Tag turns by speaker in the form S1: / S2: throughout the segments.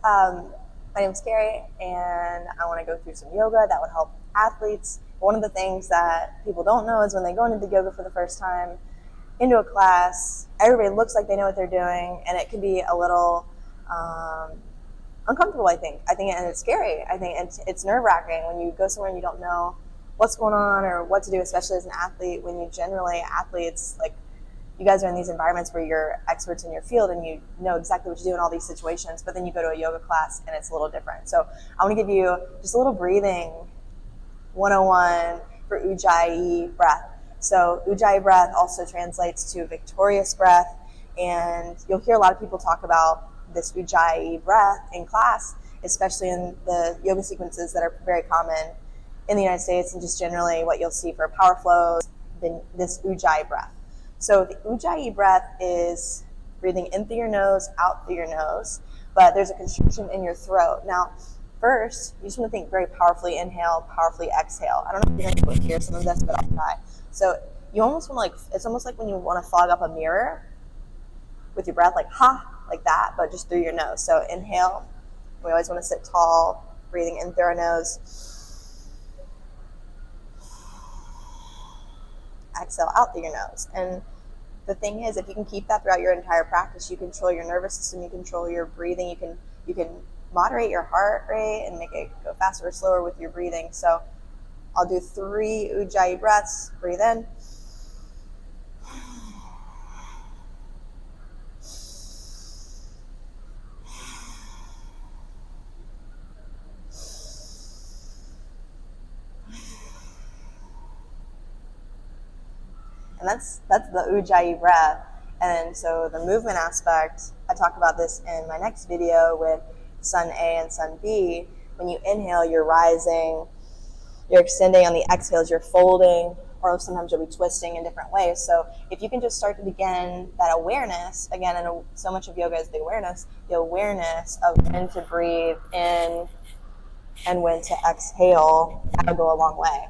S1: My name's Carrie, and I want to go through some yoga that would help athletes. One of the things that people don't know is when they go into yoga for the first time, into a class, everybody looks like they know what they're doing, and it can be a little uncomfortable, I think, and it's scary. I think it's nerve-wracking when you go somewhere and you don't know what's going on or what to do, especially as an athlete, when athletes, like, you guys are in these environments where you're experts in your field and you know exactly what to do in all these situations, but then you go to a yoga class and it's a little different. So I want to give you just a little breathing 101 for UJJAYI breath. So UJJAYI breath also translates to victorious breath, and you'll hear a lot of people talk about this UJJAYI breath in class, especially in the yoga sequences that are very common in the United States, and just generally what you'll see for power flows, this UJJAYI breath. So the UJJAYI breath is breathing in through your nose, out through your nose, but there's a constriction in your throat. Now, first, you just want to think very powerfully inhale, powerfully exhale. I don't know if you're going to be able to hear some of this, but I'll try. So you almost want it's almost like when you want to fog up a mirror with your breath, like like that, but just through your nose. So inhale. We always want to sit tall, breathing in through our nose. Exhale out through your nose. And the thing is, if you can keep that throughout your entire practice, you control your nervous system, you control your breathing, you can moderate your heart rate and make it go faster or slower with your breathing. So I'll do 3 UJJAYI breaths. Breathe in. And that's the UJJAYI breath. And so the movement aspect, I talk about this in my next video with Sun A and Sun B. When you inhale, you're rising, you're extending. On the exhales, you're folding, or sometimes you'll be twisting in different ways. So if you can just start to begin that awareness, again, and so much of yoga is the awareness of when to breathe in and when to exhale, that'll go a long way.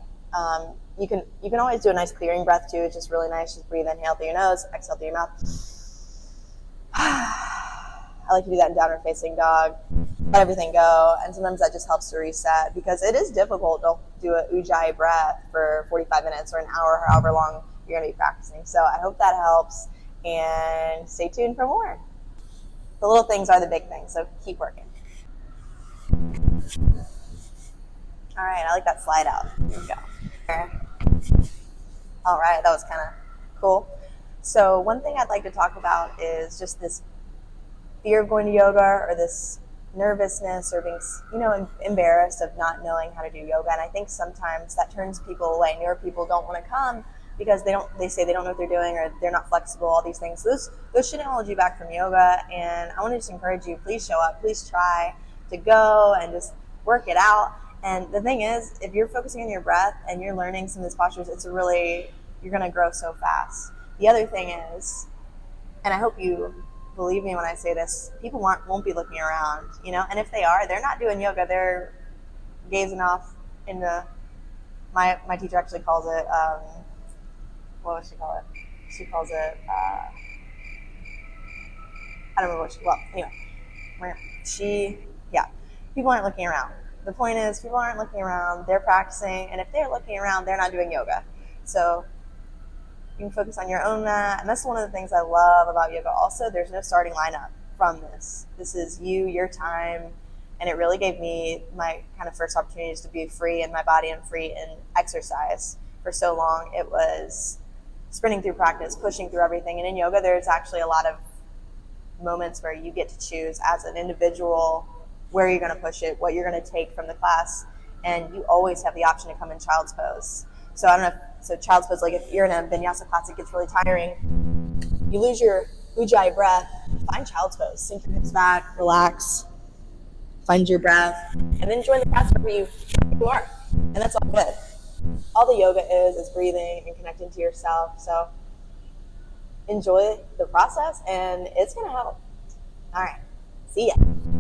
S1: You can always do a nice clearing breath too. It's just really nice. Just breathe, inhale through your nose, exhale through your mouth. I like to do that in downward facing dog. Let everything go, and sometimes that just helps to reset, because it is difficult to do a UJJAYI breath for 45 minutes or an hour, however long you're going to be practicing. So I hope that helps, and stay tuned for more. The little things are the big things, so keep working. All right, I like that slide out. Here we go. All right, that was kind of cool. So one thing I'd like to talk about is just this fear of going to yoga, or this nervousness, or being, embarrassed of not knowing how to do yoga. And I think sometimes that turns people away. Newer people don't want to come because they say they don't know what they're doing, or they're not flexible, all these things. So those shouldn't hold you back from yoga. And I want to just encourage you, please show up, please try to go and just work it out. And the thing is, if you're focusing on your breath and you're learning some of these postures, you're going to grow so fast. The other thing is, and I hope you believe me when I say this, people won't be looking around, and if they are, they're not doing yoga. They're gazing off into, my teacher actually calls it, what does she call it? She calls it, I don't remember people aren't looking around. The point is, people aren't looking around, they're practicing, and if they're looking around, they're not doing yoga. So you can focus on your own mat, and that's one of the things I love about yoga. Also, there's no starting lineup from this. This is your time, and it really gave me my kind of first opportunities to be free in my body and free in exercise. For so long, it was sprinting through practice, pushing through everything, and in yoga, there's actually a lot of moments where you get to choose as an individual where you're going to push it, what you're going to take from the class, and you always have the option to come in child's pose. So I don't know so child's pose, like if you're in a vinyasa class, it gets really tiring. You lose your UJJAYI breath, find child's pose. Sink your hips back, relax, find your breath, and then join the class wherever you are. And that's all good. All the yoga is breathing and connecting to yourself. So enjoy the process, and it's going to help. All right. See ya.